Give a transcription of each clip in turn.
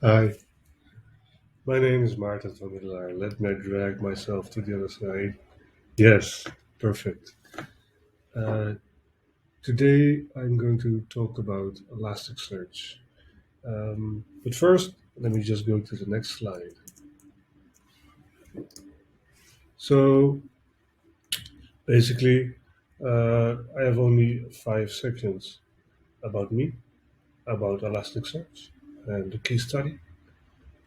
Hi, my name is Marteen from middelaar. Let me drag myself to the other side. Yes, perfect. Uh, Today I'm going to talk about Elasticsearch. But first, let me just go to the next slide. So basically, I have only 5 sections about me, about Elasticsearch, and the case study,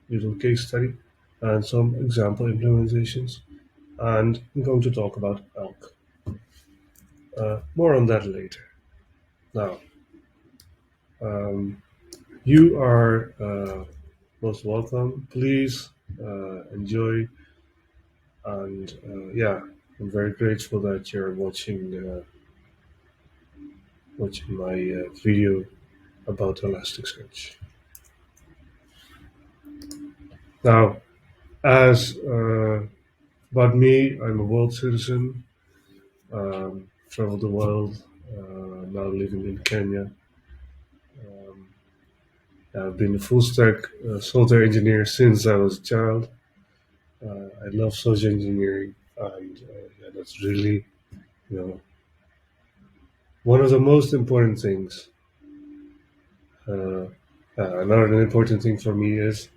little case study, and some example implementations. And I'm going to talk about elk. More on that later. Now, um, you are most welcome. Please enjoy, and yeah, I'm very grateful that you're watching my video about Elasticsearch. Now, as about me, I'm a world citizen. Traveled the world. Now living in Kenya. Um, I've been a full stack software engineer since I was a child. I love social engineering, and yeah, that's really, you know, one of the most important things. Uh, Another important thing for me is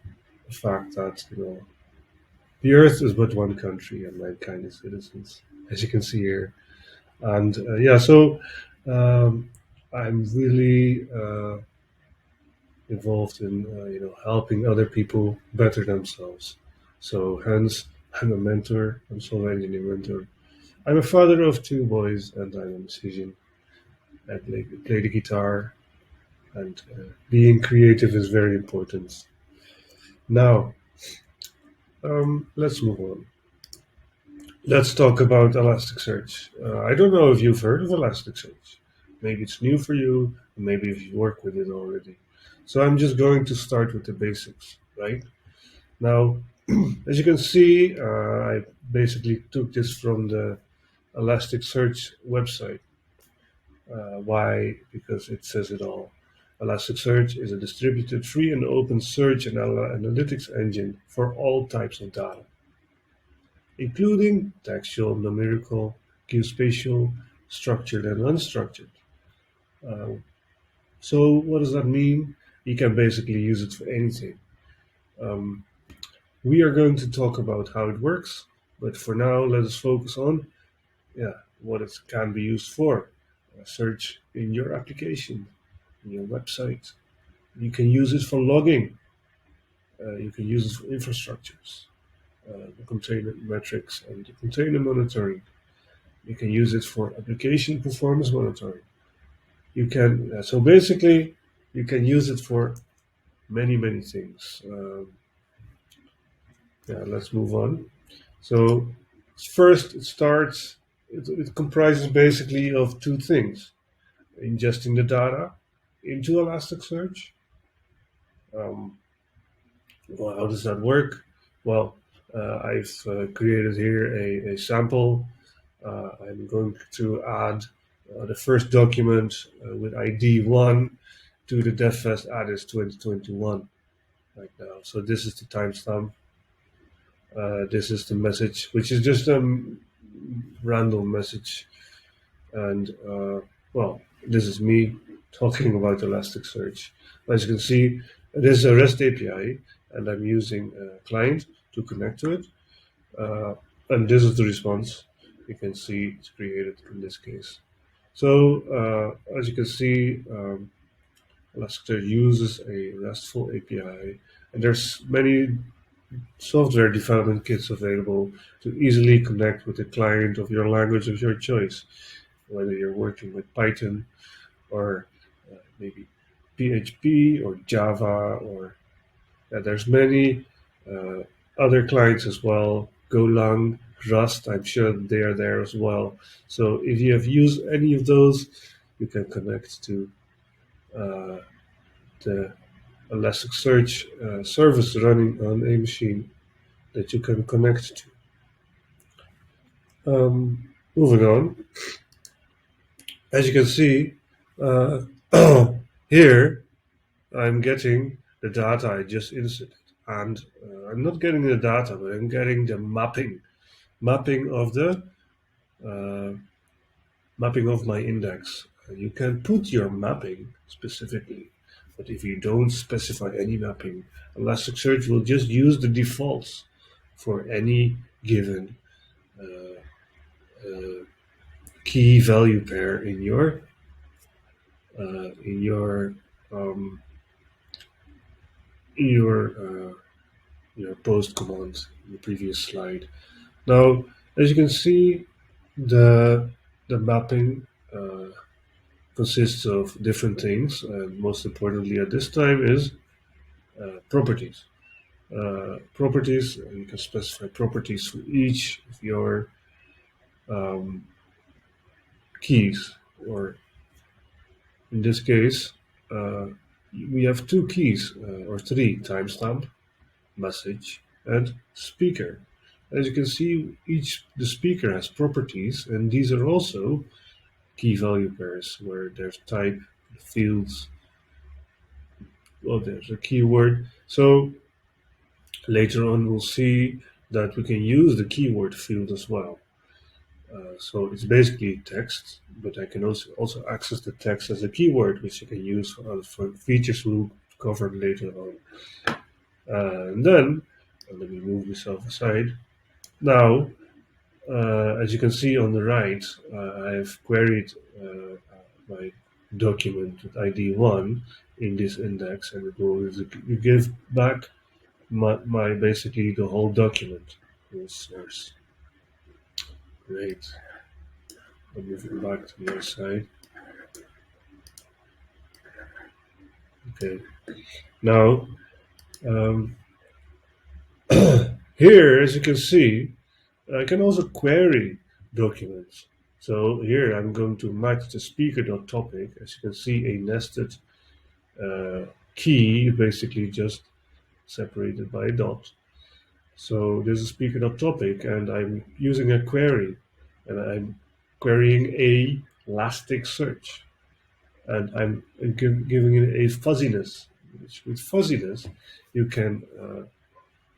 the fact that the Earth is but one country and mankind is citizens, as you can see here. And yeah, so um, I'm really involved in helping other people better themselves. So hence, I'm a mentor. I'm software engineer mentor. I'm a father of two boys, and I'm a musician. I play the guitar, and being creative is very important. Now, let's move on. Let's talk about Elasticsearch. I don't know if you've heard of Elasticsearch. Maybe it's new for you, maybe if you work with it already. So I'm just going to start with the basics, right? Now, as you can see, I basically took this from the Elasticsearch website. Why? Because it says it all. Elasticsearch is a distributed, free, and open search and analytics engine for all types of data, including textual, numerical, geospatial, structured, and unstructured. Uh, so, what does that mean? You can basically use it for anything. Um, we are going to talk about how it works, but for now, let us focus on what it can be used for. Search in your application, in your website. You can use it for logging. You can use it for infrastructures, container metrics, and container monitoring. You can use it for application performance monitoring. You can so basically you can use it for many things. Yeah, let's move on. So first, it starts. It comprises basically of two things: ingesting the data into Elasticsearch. Um, well, how does that work? Well, I've created here a sample. I'm going to add the first document with ID 1 to the Devfest Addis 2021 right now. So this is the timestamp. This is the message, which is just a random message. And well, this is me talking about Elasticsearch. As you can see, it is a REST API, and I'm using a client to connect to it. Uh, and this is the response. You can see it's created in this case. So as you can see, Elasticsearch uses a RESTful API, and there's many software development kits available to easily connect with the client of your language of your choice, whether you're working with Python or maybe PHP or Java, or there's many uh, other clients as well. Golang, Rust, I'm sure they are there as well. So if you have used any of those, you can connect to uh, the Elasticsearch service running on a machine that you can connect to. Moving on, as you can see, uh, here I'm getting the data I just inserted. And I'm not getting the data, but I'm getting the mapping of the uh, mapping of my index. You can put your mapping specifically, but if you don't specify any mapping, Elasticsearch will just use the defaults for any given uh, uh, key value pair in um, your your post command in the previous slide. Now, as you can see, the mapping consists of different things, and most importantly at this time is properties. Properties, you can specify properties for each of your um, keys, or in this case, uh, we have two keys, or three: timestamp, message, and speaker. As you can see, each the speaker has properties, and these are also key value pairs where there's type, fields, well, there's a keyword. So later on, we'll see that we can use the keyword field as well. So it's basically text, but I can also access the text as a keyword, which I can use for features we'll cover later on. And then, let me move myself aside. Now, as you can see on the right, I have queried my document with ID 1 in this index, and it will give back my basically the whole document. Source. Great. I'll move it back to the other side. Okay. Now, um, here, as you can see, I can also query documents. So here I'm going to match the speaker.topic. As you can see, a nested key, basically just separated by a dot. So this is speaker.topic, and I'm using a query, and I'm querying a Elasticsearch, and I'm giving it a fuzziness. Which, with fuzziness, you can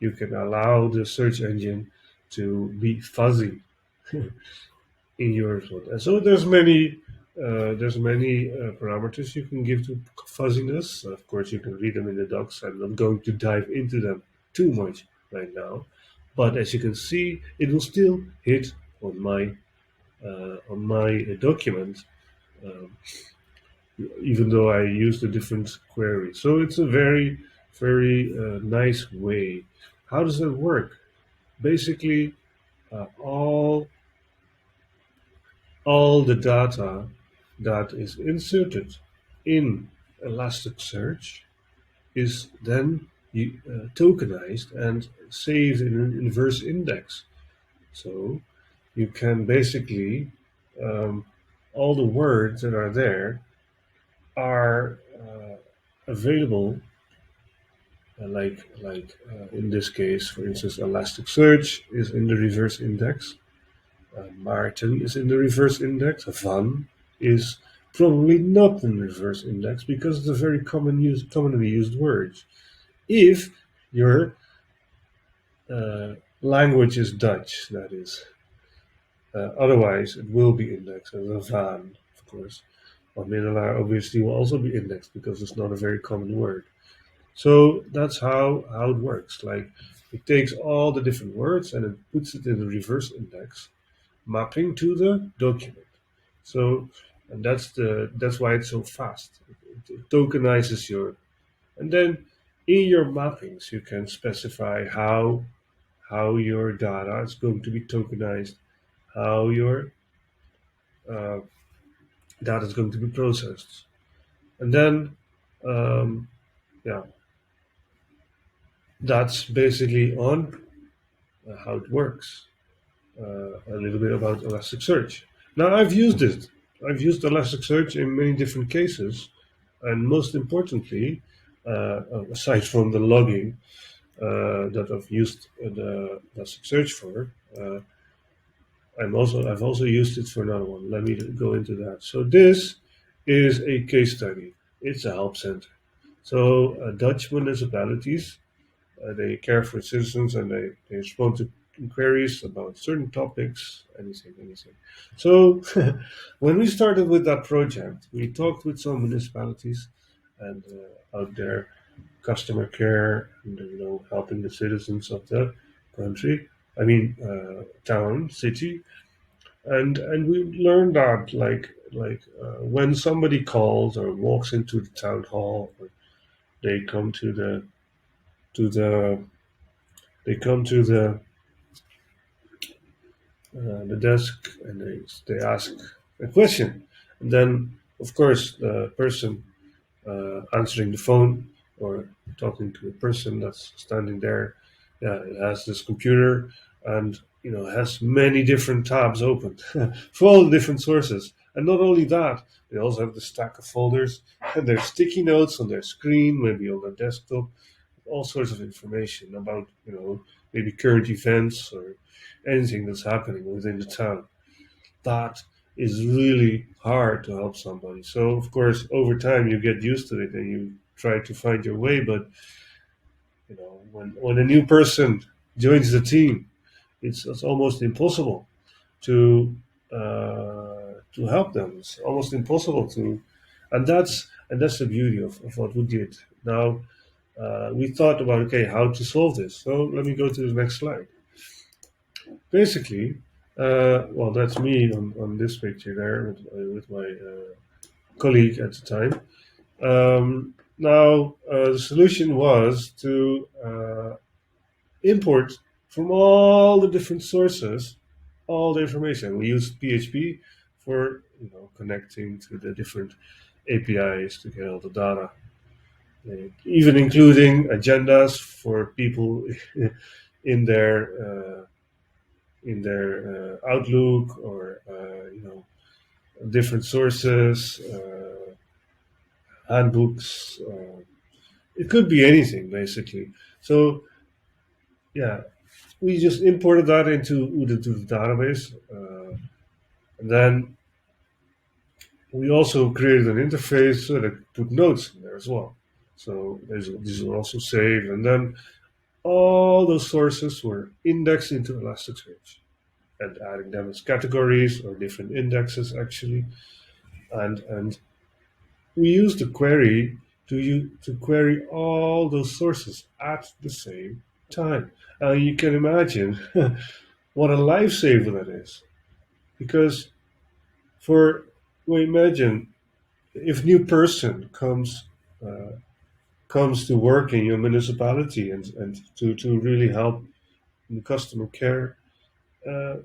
allow the search engine to be fuzzy in your result. And so there's many parameters you can give to fuzziness. Of course, you can read them in the docs. I'm not going to dive into them too much right now, but as you can see, it will still hit on my document, um, even though I used a different query. So it's a very very nice way. How does that work? Basically, all the data that is inserted in Elasticsearch is then tokenized and saved in an inverse index. So you can basically, all the words that are there are available, in this case, for instance, Elasticsearch is in the reverse index. Marteen is in the reverse index. Van is probably not in the reverse index because it's a very commonly used word. If your language is Dutch, that is. Otherwise, it will be indexed as a van, of course. Or middelaar obviously will also be indexed because it's not a very common word. So that's how it works. Like, it takes all the different words and it puts it in the reverse index, mapping to the document. So, and that's why it's so fast. It tokenizes and then in your mappings you can specify how your data is going to be tokenized, how your uh, data is going to be processed, and then um, yeah, that's basically on how it works. A little bit about Elasticsearch. Now I've used it. I've used Elasticsearch in many different cases, and most importantly, aside from the logging that I've used the Elasticsearch for, I've also used it for another one. Let me go into that. So this is a case study. It's a help center. So Dutch municipalities, they care for citizens and they respond to inquiries about certain topics, anything. So when we started with that project, we talked with some municipalities and out there, customer care and helping the citizens of the country. I mean, town, city, and we learned that when somebody calls or walks into the town hall, or they come to the they come to the desk and they ask a question, and then of course the person answering the phone or talking to a person that's standing there, yeah, it has this computer and has many different tabs open for all the different sources. And not only that, they also have the stack of folders and their sticky notes on their screen, maybe on their desktop, all sorts of information about maybe current events or anything that's happening within the town. That is really hard to help somebody. So of course, over time you get used to it and you try to find your way. But when a new person joins the team, it's almost impossible to help them. It's almost impossible to, and that's the beauty of what we did. Now we thought about, okay, how to solve this. So let me go to the next slide. Basically, well, that's me on this picture there with my colleague at the time. Now, the solution was to import from all the different sources all the information. We used PHP for connecting to the different APIs to get all the data, even including agendas for people in their Outlook or different sources, handbooks. It could be anything basically. So yeah, we just imported that into the database, and then we also created an interface that put notes in there as well. So these were also saved, and then all those sources were indexed into Elasticsearch and adding them as categories or different indexes actually, and we used the query to query all those sources at the same time. You can imagine what a lifesaver that is, because for well, imagine if new person comes to work in your municipality and to really help in the customer care. Uh,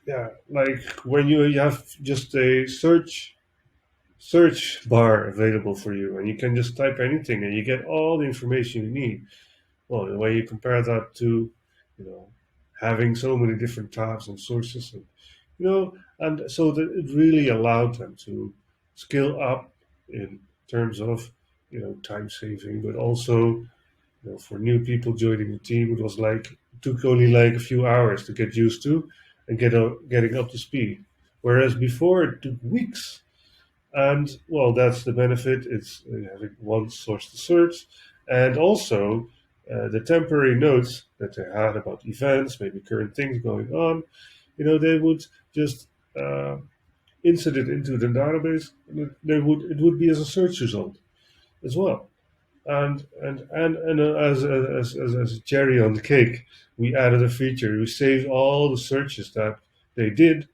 yeah, like when you have just a search bar available for you and you can just type anything and you get all the information you need. Well, the way you compare that to, you know, having so many different tabs and sources, and so that it really allowed them to scale up in terms of, time saving, but also, for new people joining the team, it was like it took only like a few hours to get used to and getting up to speed, whereas before it took weeks. And well, that's the benefit. It's having one source to search, and also the temporary notes that they had about events, maybe current things going on. They would just insert it into the database, and it would be as a search result as well. And as a cherry on the cake, we added a feature. We saved all the searches that they did,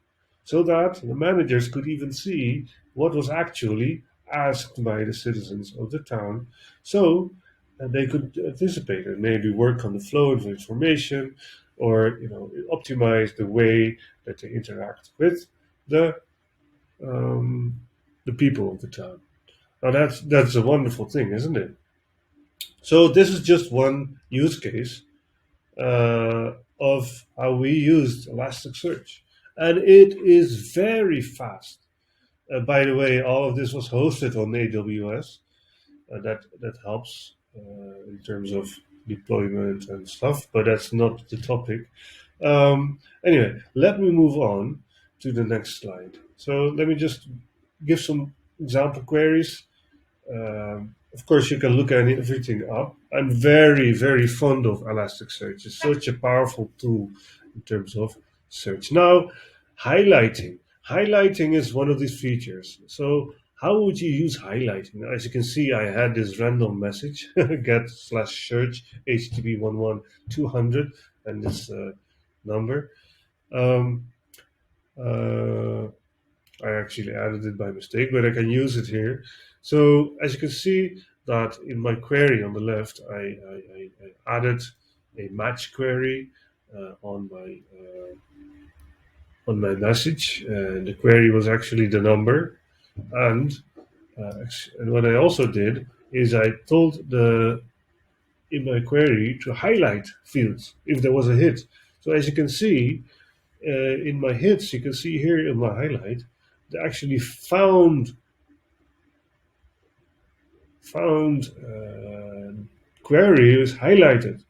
so that the managers could even see what was actually asked by the citizens of the town, so they could anticipate and maybe work on the flow of information, or optimize the way that they interact with the um, the people of the town. Now that's a wonderful thing, isn't it? So this is just one use case of how we used Elasticsearch, and it is very fast. By the way, all of this was hosted on AWS. That helps in terms of deployment and stuff, but that's not the topic. Anyway, let me move on to the next slide. So let me just give some example queries. Of course, you can look everything up. I'm very, very fond of Elasticsearch. It's such a powerful tool in terms of search. Now, highlighting. Highlighting is one of these features. So, how would you use highlighting? As you can see, I had this random message get slash search HTTP 11200 and this number. Um, uh, I actually added it by mistake, but I can use it here. So as you can see that in my query on the left, I added a match query on my message, and the query was actually the number. And and what I also did is I told the in my query to highlight fields if there was a hit. So as you can see in my hits, you can see here in my highlight, they actually found query is highlighted.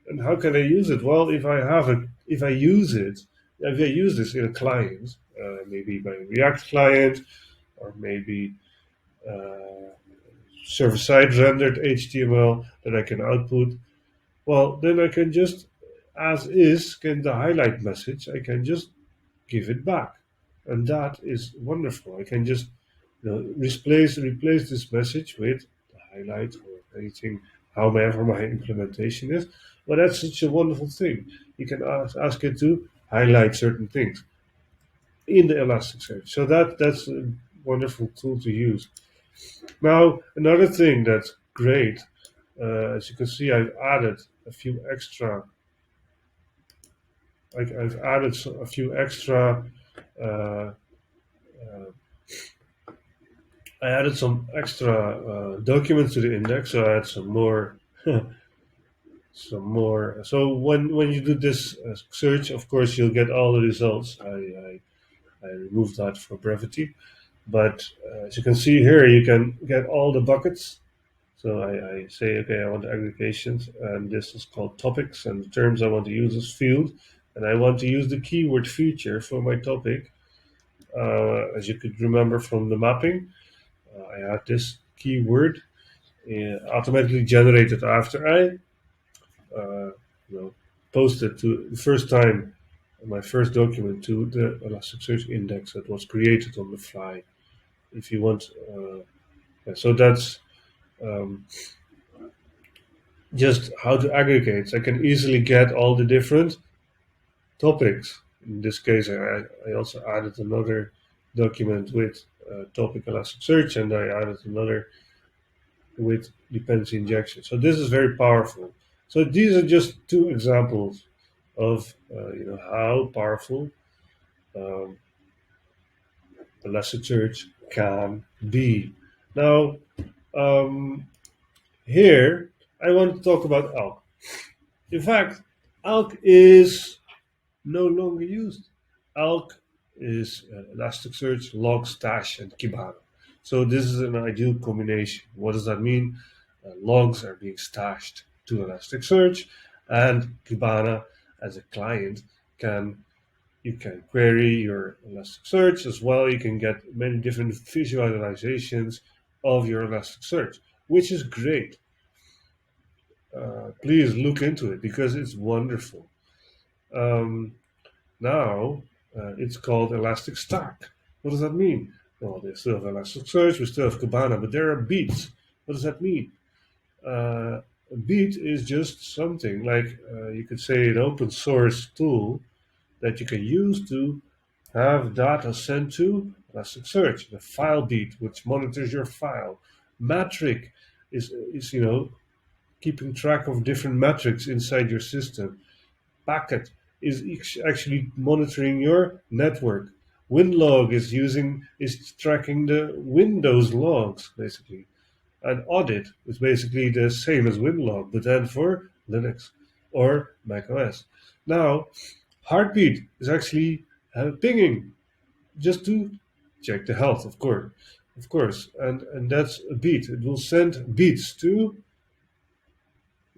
And how can I use it? Well, if I use it, if I use this in a client, maybe by a React client, or maybe uh, server-side rendered HTML that I can output, well, then I can just, as is, can the highlight message, I can just give it back, and that is wonderful. I can just replace this message with the highlight or anything, however my implementation is. But that's such a wonderful thing. You can ask it to highlight certain things in the Elasticsearch. So that's a wonderful tool to use. Now, another thing that's great, as you can see, I've added a few extra. I've added a few extra. Uh, uh, I added some extra documents to the index, so I had some more, some more. So when you do this search, of course, you'll get all the results. I removed that for brevity, but as you can see here, you can get all the buckets. So I say, okay, I want aggregations, and this is called topics, and the terms I want to use is field, and I want to use the keyword feature for my topic. As you could remember from the mapping, I had this keyword automatically generated after I uh, you know, posted to the first time my first document to the Elasticsearch index that was created on the fly. If you want, yeah, so that's um, just how to aggregate. I can easily get all the different topics. In this case, I also added another document with topic Elasticsearch, and I added another with dependency injection. So this is very powerful. So these are just two examples of how powerful um, Elasticsearch can be. Now, um, here I want to talk about Elk. In fact, Elk is no longer used. Elk is Elasticsearch, Logstash, and Kibana. So this is an ideal combination. What does that mean? Logs are being stashed to Elasticsearch, and Kibana, as a client, you can query your Elasticsearch as well. You can get many different visualizations of your Elasticsearch, which is great. Please look into it because it's wonderful. Um, Now it's called Elastic Stack. What does that mean? Well, they still have Elasticsearch, we still have Kibana, but there are beats. What does that mean? A beat is just something like you could say an open source tool that you can use to have data sent to Elasticsearch. The file beat, which monitors your file. Metric is keeping track of different metrics inside your system. Packet is actually monitoring your network. WinLog is tracking the Windows logs basically. And Audit is basically the same as WinLog, but then for Linux or Mac OS. Now, Heartbeat is actually pinging just to check the health, of course, and that's a beat. It will send beats to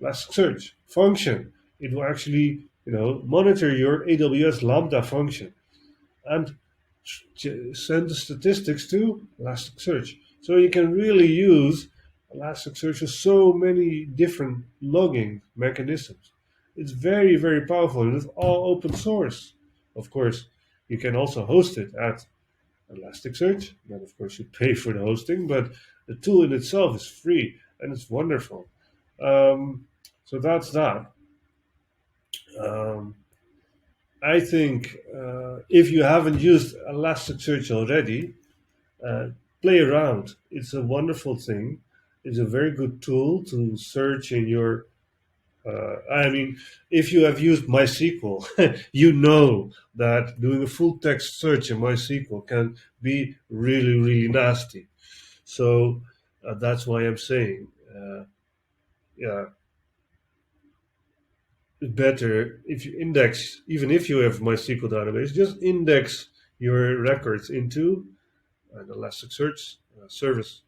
Elasticsearch function. It will actually, monitor your AWS Lambda function and send the statistics to Elasticsearch. So you can really use Elasticsearch has so many different logging mechanisms. It's very, very powerful, and it's all open source. Of course, you can also host it at Elasticsearch. Then, of course, you pay for the hosting, but the tool in itself is free and it's wonderful. Um, so that's that. Um, I think if you haven't used Elasticsearch already, uh, play around. It's a wonderful thing. It's a very good tool to search in your. I mean, if you have used MySQL, you know that doing a full text search in MySQL can be really, really nasty. So that's why I'm saying, yeah, it's better if you index, even if you have MySQL database, just index your records into an Elasticsearch service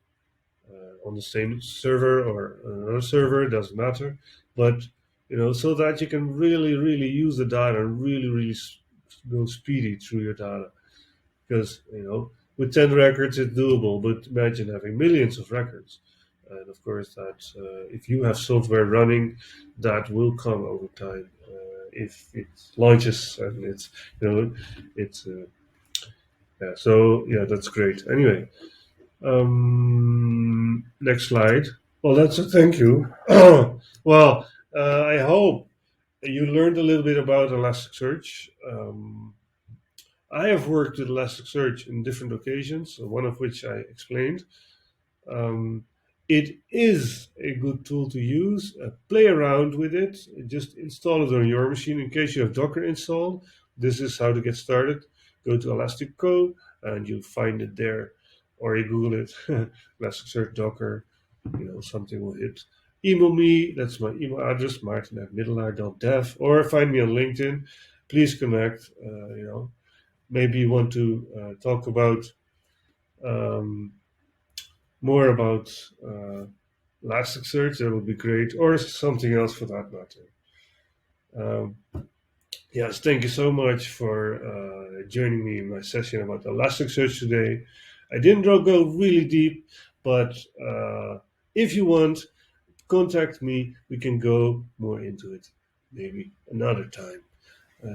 on the same server or another server, doesn't matter. But so that you can really, really use the data and really, really go speedy through your data. Because with 10 records it's doable, but imagine having millions of records. And of course, that if you have software running, that will come over time. If it launches and it's yeah. So yeah, that's great. Anyway, next slide. Well, that's a thank you. Well, I hope you learned a little bit about Elasticsearch. I have worked with Elasticsearch in different occasions, one of which I explained. Um, it is a good tool to use. Play around with it. Just install it on your machine in case you have Docker installed. This is how to get started. Go to Elastico and you find it there, or you Google it, Elasticsearch Docker. Something will hit. Email me. That's my email address, marteen@middelaar.dev, or find me on LinkedIn. Please connect. Maybe you want to talk about um, more about Elasticsearch, that would be great, or something else for that matter. Um, yes, thank you so much for joining me in my session about Elasticsearch today. I didn't go really deep, but if you want, contact me. We can go more into it maybe another time.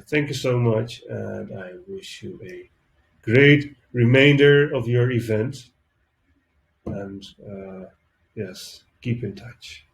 Thank you so much, and I wish you a great remainder of your event. And yes, keep in touch.